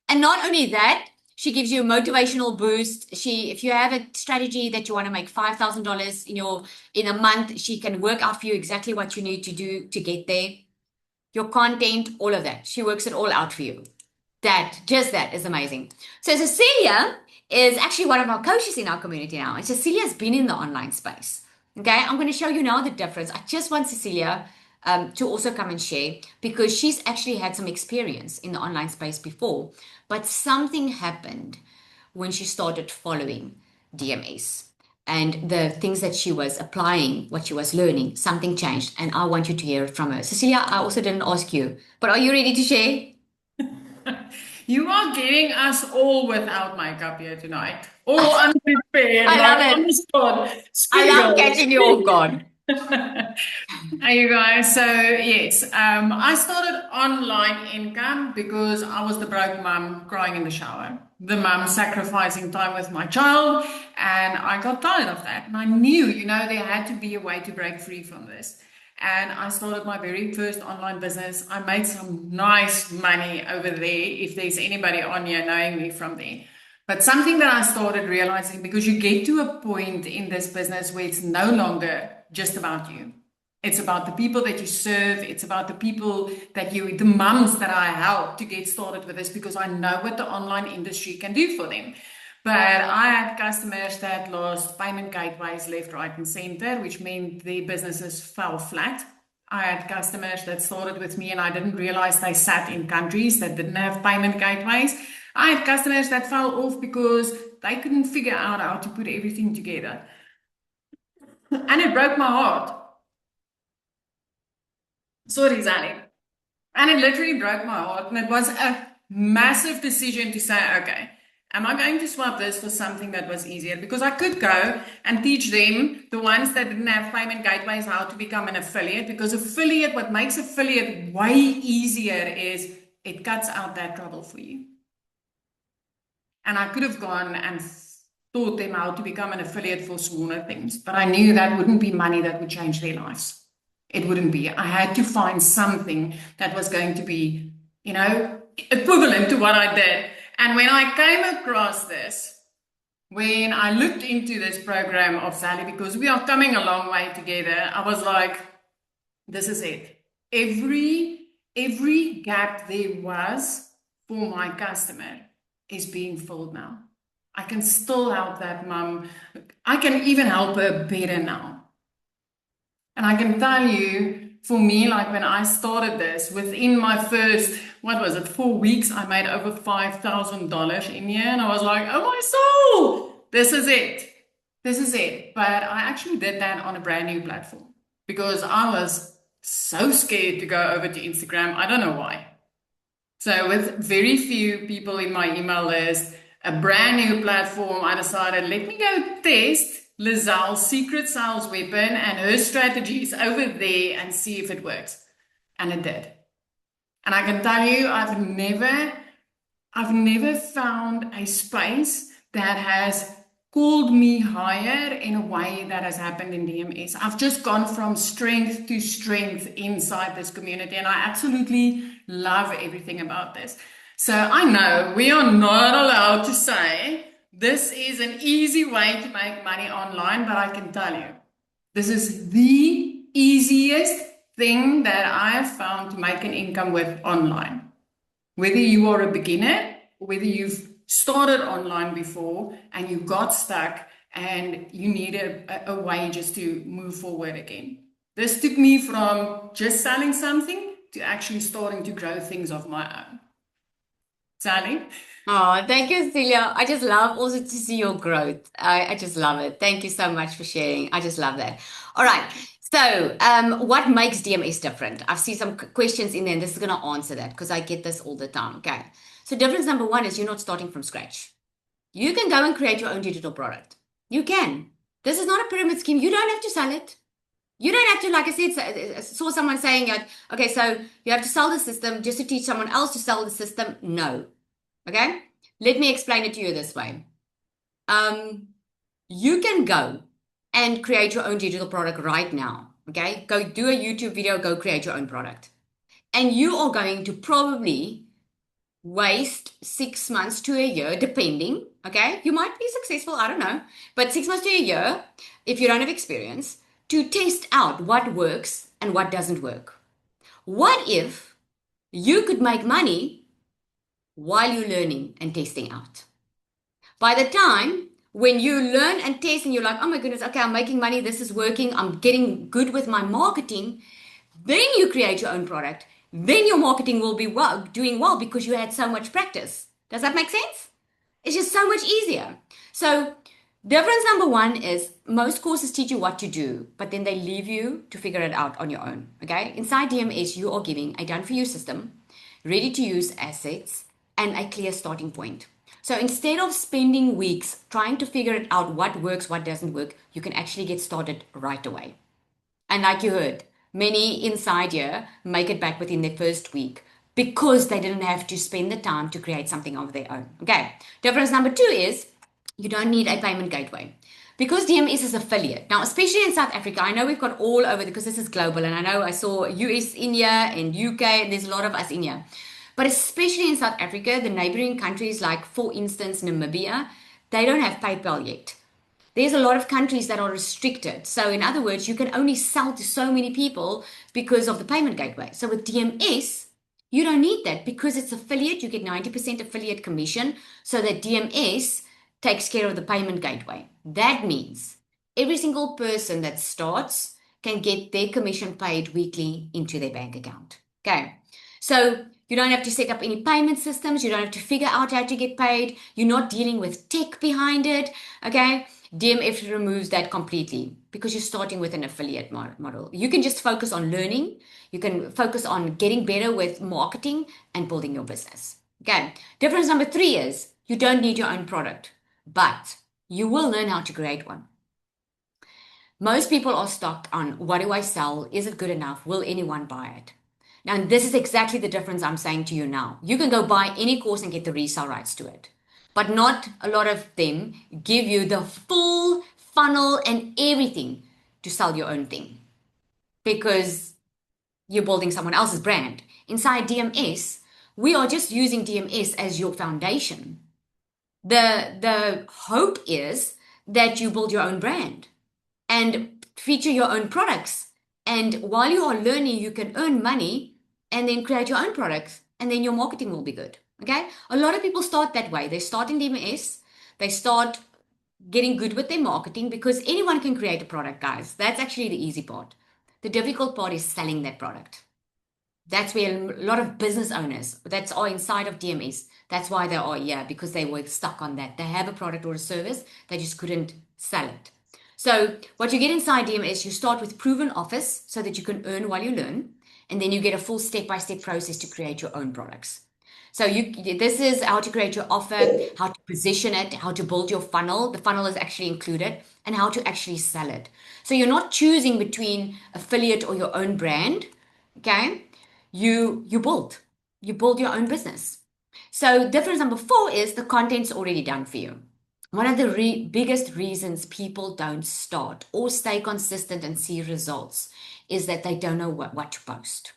And not only that, she gives you a motivational boost. If you have a strategy that you want to make $5,000 in a month, she can work out for you exactly what you need to do to get there. Your content, all of that. She works it all out for you. That is amazing. So Cecilia is actually one of our coaches in our community now. And Cecilia's been in the online space. Okay, I'm going to show you now the difference. I just want Cecilia to also come and share because she's actually had some experience in the online space before, but something happened when she started following DMS and the things that she was applying, what she was learning, something changed. And I want you to hear it from her. Cecilia, I also didn't ask you, but are you ready to share? You are getting us all without makeup here tonight. All unprepared, I love like on it. the spot. I love Squiggles. catching you off guard. Hey, you guys, so yes, I started online income because I was the broke mum crying in the shower, the mum sacrificing time with my child, and I got tired of that. And I knew, there had to be a way to break free from this. And I started my very first online business. I made some nice money over there, if there's anybody on here knowing me from there. But something that I started realizing, because you get to a point in this business where it's no longer just about you. It's about the people that you serve. It's about the people the mums that I help to get started with this, because I know what the online industry can do for them. But I had customers that lost payment gateways left, right, and center, which meant their businesses fell flat. I had customers that started with me and I didn't realize they sat in countries that didn't have payment gateways. I had customers that fell off because they couldn't figure out how to put everything together. And it broke my heart. Sorry, Zali. And it literally broke my heart. And it was a massive decision to say, okay, am I going to swap this for something that was easier? Because I could go and teach them, the ones that didn't have payment gateways, how to become an affiliate. Because what makes affiliate way easier is it cuts out that trouble for you. And I could have gone and taught them how to become an affiliate for smaller things, but I knew that wouldn't be money that would change their lives. It wouldn't be. I had to find something that was going to be, equivalent to what I did. And when I came across this, when I looked into this program of Sally, because we are coming a long way together, I was like, this is it. Every gap there was for my customer is being filled now. I can still help that mum. I can even help her better now. And I can tell you, for me, like when I started this, within my first, 4 weeks, I made over $5,000 in here. And I was like, oh my soul, this is it. This is it. But I actually did that on a brand new platform because I was so scared to go over to Instagram. I don't know why. So with very few people in my email list, a brand new platform, I decided, let me go test Lizelle's secret sales weapon and her strategies over there and see if it works. And it did. And I can tell you, I've never found a space that has called me higher in a way that has happened in DMS. I've just gone from strength to strength inside this community, and I absolutely love everything about this. So I know we are not allowed to say this is an easy way to make money online, but I can tell you, this is the easiest thing that I have found to make an income with online. Whether you are a beginner, or whether you've started online before and you got stuck and you need a way just to move forward again. This took me from just selling something to actually starting to grow things of my own. Sally? Oh, thank you, Celia. I just love also to see your growth. I just love it. Thank you so much for sharing. I just love that. All right. So, what makes DMS different? I've seen some questions in there, and this is going to answer that because I get this all the time. Okay. So, difference number one is you're not starting from scratch. You can go and create your own digital product. You can. This is not a pyramid scheme. You don't have to sell it. You don't have to, like I said, saw someone saying, okay, so you have to sell the system just to teach someone else to sell the system. No. Okay? Let me explain it to you this way. You can go and create your own digital product right now. Okay, go do a YouTube video, go create your own product. And you are going to probably waste 6 months to a year, depending. Okay, you might be successful, I don't know, but 6 months to a year, if you don't have experience, to test out what works and what doesn't work. What if you could make money while you're learning and testing out? By the time when you learn and test and you're like, oh my goodness, okay, I'm making money, this is working, I'm getting good with my marketing, then you create your own product. Then your marketing will be doing well because you had so much practice. Does that make sense? It's just so much easier. So, difference number one is most courses teach you what to do, but then they leave you to figure it out on your own. Okay? Inside DMS, you are giving a done for you system, ready to use assets, and a clear starting point. So instead of spending weeks trying to figure it out what works, what doesn't work, you can actually get started right away. And like you heard, many inside here make it back within their first week because they didn't have to spend the time to create something of their own. Okay. Difference number two is you don't need a payment gateway. Because DMS is affiliate. Now, especially in South Africa, I know we've got all over because this is global. And I know I saw US in here and UK, and there's a lot of us in here. But especially in South Africa, the neighboring countries, like for instance, Namibia, they don't have PayPal yet. There's a lot of countries that are restricted. So, in other words, you can only sell to so many people because of the payment gateway. So, with DMS, you don't need that because it's affiliate. You get 90% affiliate commission. So, that DMS takes care of the payment gateway. That means every single person that starts can get their commission paid weekly into their bank account. Okay. So, you don't have to set up any payment systems. You don't have to figure out how to get paid. You're not dealing with tech behind it. Okay. DMF removes that completely because you're starting with an affiliate model. You can just focus on learning. You can focus on getting better with marketing and building your business. Okay. Difference number three is you don't need your own product, but you will learn how to create one. Most people are stuck on what do I sell? Is it good enough? Will anyone buy it? Now, this is exactly the difference I'm saying to you now. You can go buy any course and get the resale rights to it, but not a lot of them give you the full funnel and everything to sell your own thing because you're building someone else's brand. Inside DMS, we are just using DMS as your foundation. The hope is that you build your own brand and feature your own products. And while you are learning, you can earn money and then create your own products, and then your marketing will be good. Okay? A lot of people start that way. They start in DMS, they start getting good with their marketing because anyone can create a product, guys. That's actually the easy part. The difficult part is selling that product. That's where a lot of business owners that are inside of DMS, that's why they are here, because they were stuck on that. They have a product or a service, they just couldn't sell it. So what you get inside DMS, you start with proven offers so that you can earn while you learn, and then you get a full step-by-step process to create your own products. So this is how to create your offer, how to position it, how to build your funnel. The funnel is actually included, and how to actually sell it. So you're not choosing between affiliate or your own brand, okay? You build your own business. So difference number four is the content's already done for you. One of the biggest reasons people don't start or stay consistent and see results is that they don't know what to post.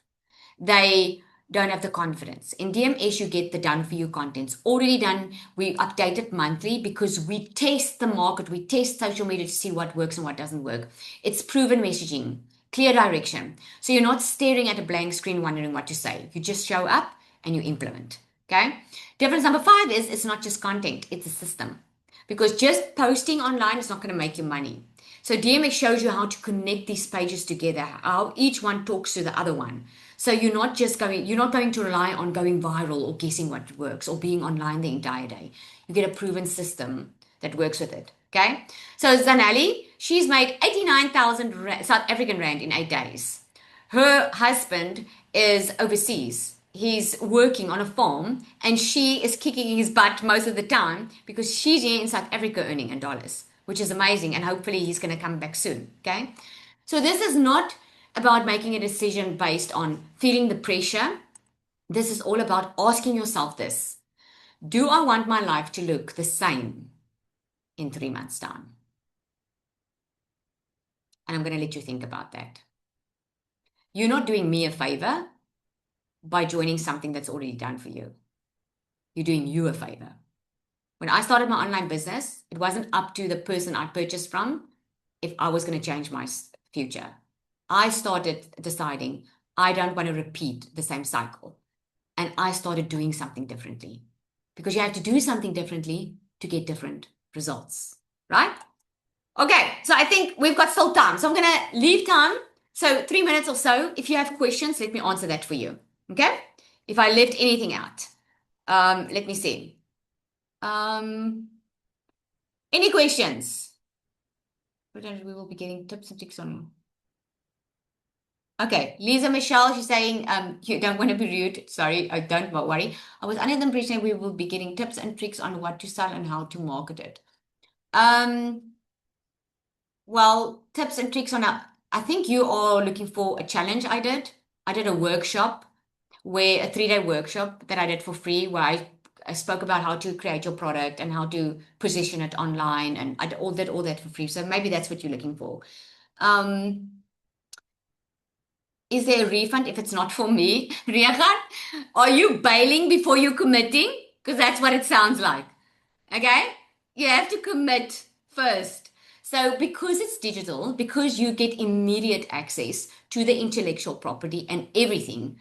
They don't have the confidence. In DMS, you get the done for you contents already done. We update it monthly because we test the market. We test social media to see what works and what doesn't work. It's proven messaging, clear direction. So you're not staring at a blank screen wondering what to say. You just show up and you implement. Okay. Difference number five is it's not just content, it's a system. Because just posting online is not going to make you money. So DMX shows you how to connect these pages together, how each one talks to the other one. So you're not going to rely on going viral or guessing what works or being online the entire day. You get a proven system that works with it. Okay. So Zanelli, she's made 89,000 South African rand in 8 days. Her husband is overseas. He's working on a farm and she is kicking his butt most of the time because she's here in South Africa earning in dollars, which is amazing. And hopefully he's going to come back soon. Okay. So this is not about making a decision based on feeling the pressure. This is all about asking yourself this. Do I want my life to look the same in 3 months' time? and I'm going to let you think about that. You're not doing me a favor by joining something that's already done for you. You're doing you a favor. When I started my online business, it wasn't up to the person I purchased from if I was going to change my future. I started deciding I don't want to repeat the same cycle. And I started doing something differently, because you have to do something differently to get different results, right? Okay, so I think we've got still time. So I'm going to leave time. So 3 minutes or so. If you have questions, let me answer that for you. Okay? If I left anything out, let me see. Any questions? We will be getting tips and tricks on. Okay, Lisa Michelle, she's saying, you don't want to be rude. Sorry, I don't worry. I was under the impression we will be getting tips and tricks on what to sell and how to market it. Well, tips and tricks on I think you are looking for a challenge I did. I did a workshop where a 3-day workshop that I did for free, where I spoke about how to create your product and how to position it online, and I did all that for free. So maybe that's what you're looking for. Is there a refund if it's not for me? Rehan, are you bailing before you're committing? Because that's what it sounds like. Okay? You have to commit first. So because it's digital, because you get immediate access to the intellectual property and everything,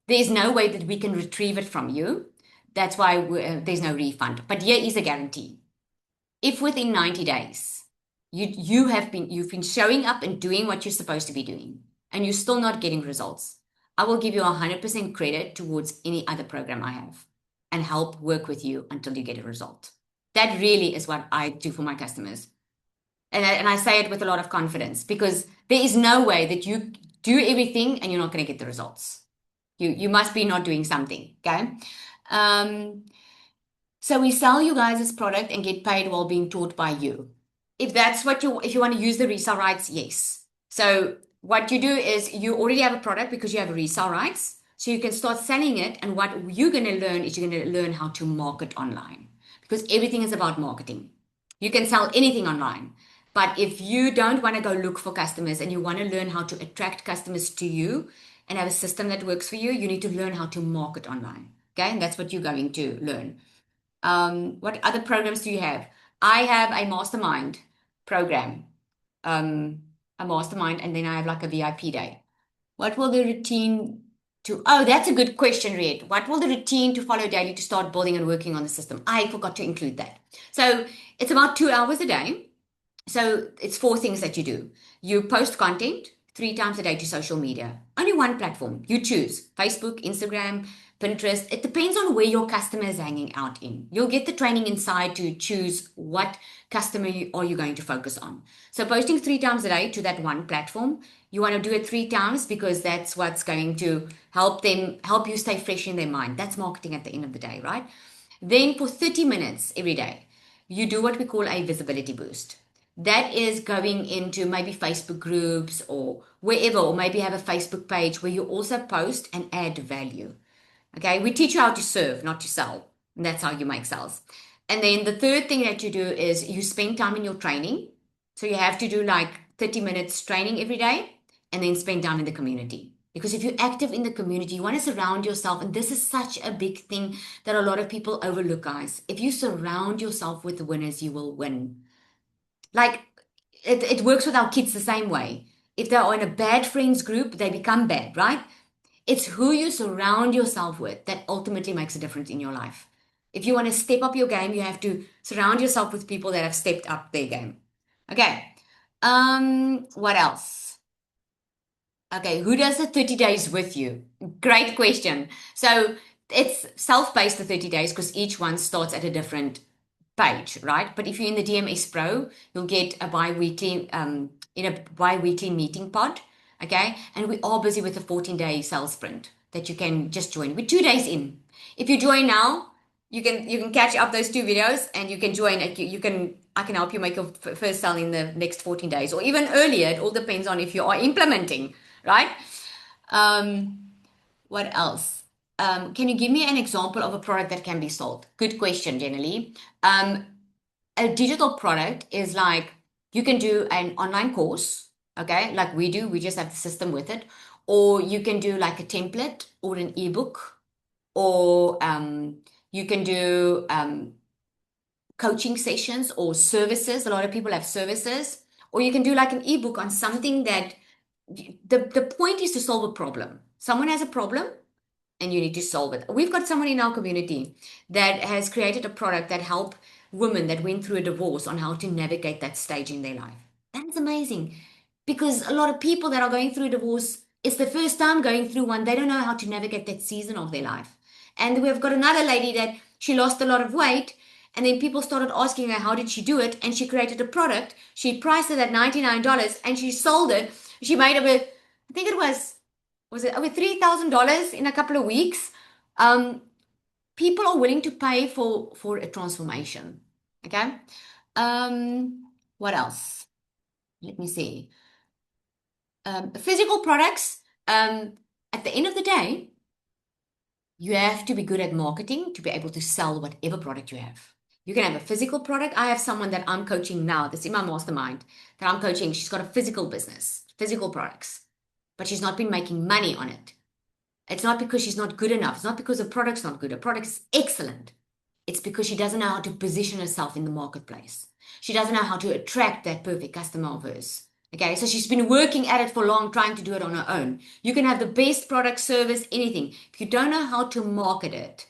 there's no way that we can retrieve it from you. That's why there's no refund. But here is a guarantee. If within 90 days you've been showing up and doing what you're supposed to be doing, and you're still not getting results, I will give you 100% credit towards any other program I have and help work with you until you get a result. That really is what I do for my customers. And I say it with a lot of confidence, because there is no way that you do everything and you're not going to get the results. You must be not doing something, okay? So we sell you guys this product and get paid while being taught by you. If that's what if you want to use the resale rights, yes. So what you do is you already have a product because you have resale rights. So you can start selling it. And what you're going to learn is you're going to learn how to market online, because everything is about marketing. You can sell anything online. But if you don't want to go look for customers and you want to learn how to attract customers to you and have a system that works for you, you need to learn how to market online. Okay. And that's what you're going to learn. What other programs do you have? I have a mastermind program, a mastermind, and then I have like a VIP day. What will the routine oh, that's a good question, Red. What will the routine to follow daily to start building and working on the system? I forgot to include that. So it's about 2 hours a day. So it's 4 things that you do. You post content 3 times a day to social media. Only one platform. You choose Facebook, Instagram, Pinterest. It depends on where your customer is hanging out in. You'll get the training inside to choose what customer are you going to focus on. So posting 3 times a day to that one platform. You want to do it 3 times because that's what's going to help you stay fresh in their mind. That's marketing at the end of the day, right? Then for 30 minutes every day, you do what we call a visibility boost. That is going into maybe Facebook groups or wherever, or maybe have a Facebook page where you also post and add value. Okay, we teach you how to serve, not to sell. And that's how you make sales. And then the third thing that you do is you spend time in your training. So you have to do like 30 minutes training every day and then spend time in the community. Because if you're active in the community, you want to surround yourself. And this is such a big thing that a lot of people overlook, guys. If you surround yourself with winners, you will win. Like it works with our kids the same way. If they're in a bad friends group, they become bad, right? It's who you surround yourself with that ultimately makes a difference in your life. If you want to step up your game, you have to surround yourself with people that have stepped up their game. Okay. What else? Okay, who does the 30 days with you? Great question. So it's self-paced the 30 days because each one starts at a different page, right? But if you're in the DMS Pro, you'll get a bi-weekly in a bi-weekly meeting pod. Okay. And we are busy with a 14-day sales sprint that you can just join. We're 2 days in. If you join now, you can catch up those 2 videos and you can join. I can help you make your first sale in the next 14 days or even earlier. It all depends on if you are implementing, right? What else? Can you give me an example of a product that can be sold? Good question, generally. A digital product is like you can do an online course Okay, like we do, we just have the system with it. Or you can do like a template or an ebook, or you can do coaching sessions or services. A lot of people have services, or you can do like an ebook on something that the point is to solve a problem. Someone has a problem and you need to solve it. We've got someone in our community that has created a product that help women that went through a divorce on how to navigate that stage in their life. That is amazing because a lot of people that are going through a divorce, it's the first time going through one. They don't know how to navigate that season of their life. And we've got another lady that she lost a lot of weight. And then people started asking her, how did she do it? And she created a product. She priced it at $99 and she sold it. She made over, I think it was it over $3,000 in a couple of weeks? Um, People are willing to pay for a transformation. Okay. What else? Let me see. Physical products. At the end of the day, you have to be good at marketing to be able to sell whatever product you have. You can have a physical product. I have someone that I'm coaching now that's in my mastermind that I'm coaching. She's got a physical business, physical products, but she's not been making money on it. It's not because she's not good enough. It's not because the product's not good. The product is excellent. It's because she doesn't know how to position herself in the marketplace. She doesn't know how to attract that perfect customer of hers. Okay, so she's been working at it for long, trying to do it on her own. You can have the best product, service, anything. If you don't know how to market it,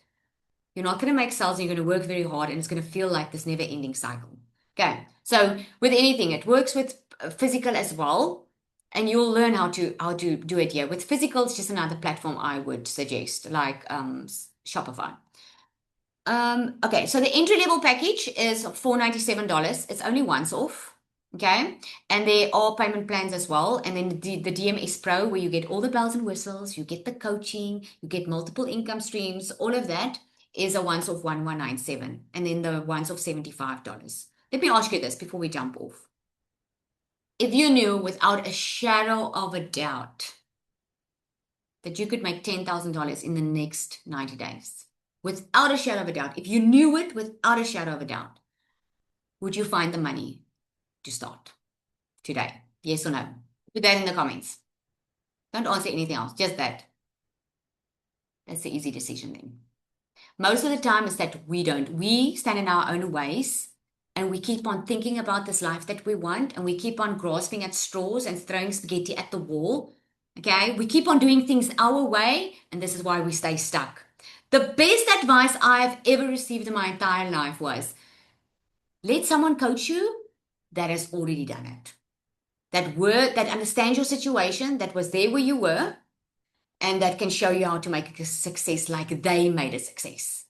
you're not going to make sales. And you're going to work very hard, and it's going to feel like this never-ending cycle. Okay, so with anything, it works with physical as well, and you'll learn how to do it here. With physical, it's just another platform I would suggest, like Shopify. Okay, so the entry level package is $497. It's only once off. Okay, and there are payment plans as well. And then the DMS Pro, where you get all the bells and whistles, you get the coaching, you get multiple income streams, all of that is a once off 1197. And then the once off $75. Let me ask you this before we jump off. If you knew without a shadow of a doubt that you could make $10,000 in the next 90 days, without a shadow of a doubt, if you knew it without a shadow of a doubt, would you find the money to start today? Yes or no? Put that in the comments. Don't answer anything else, just that. That's the easy decision then. Most of the time is that we don't. We stand in our own ways and we keep on thinking about this life that we want and we keep on grasping at straws and throwing spaghetti at the wall. Okay? We keep on doing things our way and this is why we stay stuck. The best advice I've ever received in my entire life was let someone coach you that has already done it. That understands your situation, that was there where you were, and that can show you how to make a success like they made a success.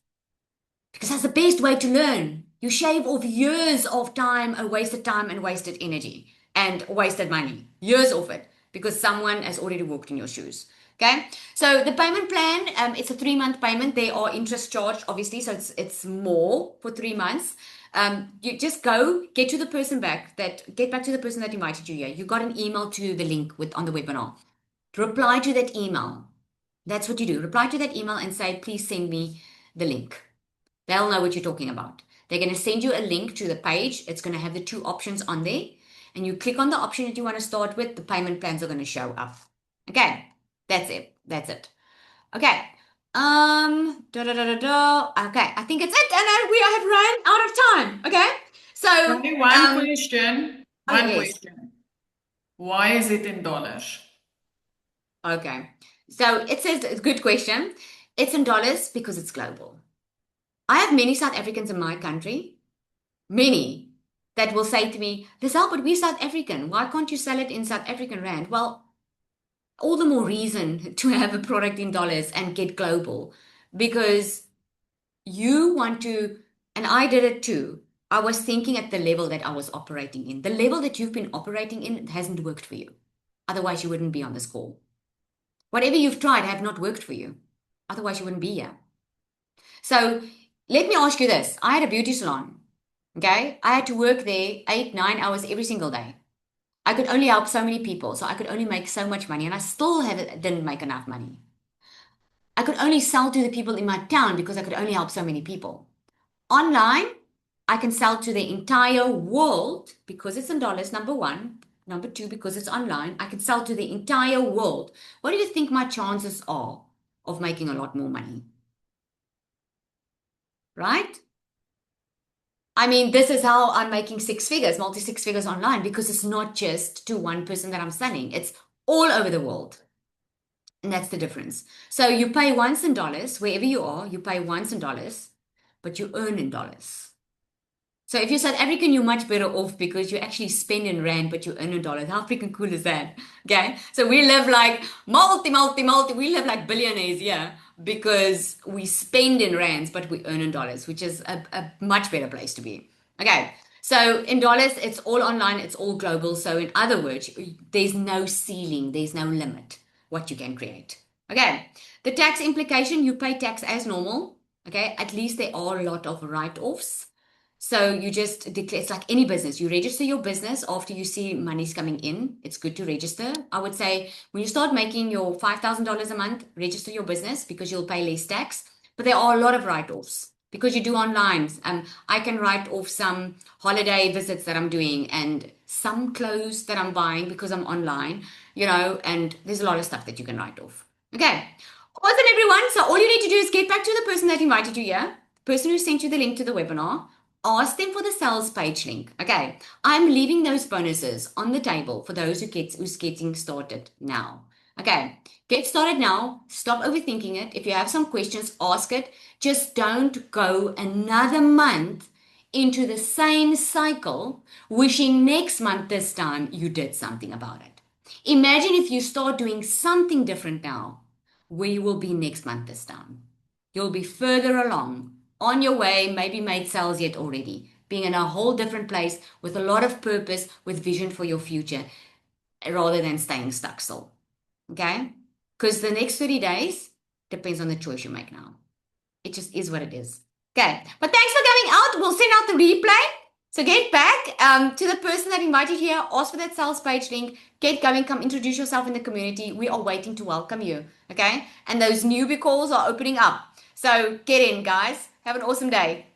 Because that's the best way to learn. You shave off years of time and wasted energy and wasted money. Years of it because someone has already walked in your shoes. Okay, so the payment plan, it's a 3-month payment. There are interest charged, obviously, so it's more for 3 months. You just get back to the person that invited you here. You got an email to the link on the webinar. Reply to that email. That's what you do. Reply to that email and say, please send me the link. They'll know what you're talking about. They're going to send you a link to the page. It's going to have the 2 options on there. And you click on the option that you want to start with. The payment plans are going to show up. Okay. That's it. Okay. Okay. I think it's it. And we have run out of time. Okay. So, Only one question. One yes. question. Why is it in dollars? Okay. So it says, it's a good question. It's in dollars because it's global. I have many South Africans in my country, many, that will say to me, Lizelle, but we're South African. Why can't you sell it in South African rand? Well, all the more reason to have a product in dollars and get global because you want to, and I did it too. I was thinking at the level that I was operating in. The level that you've been operating in hasn't worked for you. Otherwise, you wouldn't be on this call. Whatever you've tried have not worked for you. Otherwise, you wouldn't be here. So let me ask you this. I had a beauty salon. Okay. I had to work there 8, 9 hours every single day. I could only help so many people. So I could only make so much money and I still didn't make enough money. I could only sell to the people in my town because I could only help so many people. Online, I can sell to the entire world because it's in dollars, number one. Number two, because it's online, I can sell to the entire world. What do you think my chances are of making a lot more money? Right? I mean, this is how I'm making six figures, multi six figures online, because it's not just to one person that I'm selling, it's all over the world. And that's the difference. So you pay once in dollars, wherever you are, you pay once in dollars, but you earn in dollars. So if you're South African, you're much better off because you actually spend in rand, but you earn in dollars. How freaking cool is that? Okay. So we live like multi. We live like billionaires here because we spend in rands, but we earn in dollars, which is a much better place to be. Okay. So in dollars, it's all online, it's all global. So in other words, there's no ceiling, there's no limit what you can create. Okay. The tax implication, you pay tax as normal. Okay. At least there are a lot of write-offs. So you just declare, it's like any business. You register your business after you see money's coming in. It's good to register. I would say when you start making your $5,000 a month, register your business because you'll pay less tax. But there are a lot of write-offs because you do online. I can write off some holiday visits that I'm doing and some clothes that I'm buying because I'm online, and there's a lot of stuff that you can write off. Okay. Awesome, everyone. So all you need to do is get back to the person that invited you here, the person who sent you the link to the webinar. Ask them for the sales page link. Okay, I'm leaving those bonuses on the table for those who's getting started now. Okay, get started now. Stop overthinking it. If you have some questions, ask it. Just don't go another month into the same cycle, wishing next month this time you did something about it. Imagine if you start doing something different now, where you will be next month this time. You'll be further along on your way, maybe made sales yet already, being in a whole different place with a lot of purpose, with vision for your future, rather than staying stuck still. Okay? Because the next 30 days depends on the choice you make now. It just is what it is. Okay. But thanks for coming out. We'll send out the replay. So get back to the person that invited here. Ask for that sales page link. Get going. Come introduce yourself in the community. We are waiting to welcome you. Okay? And those newbie calls are opening up. So get in, guys. Have an awesome day.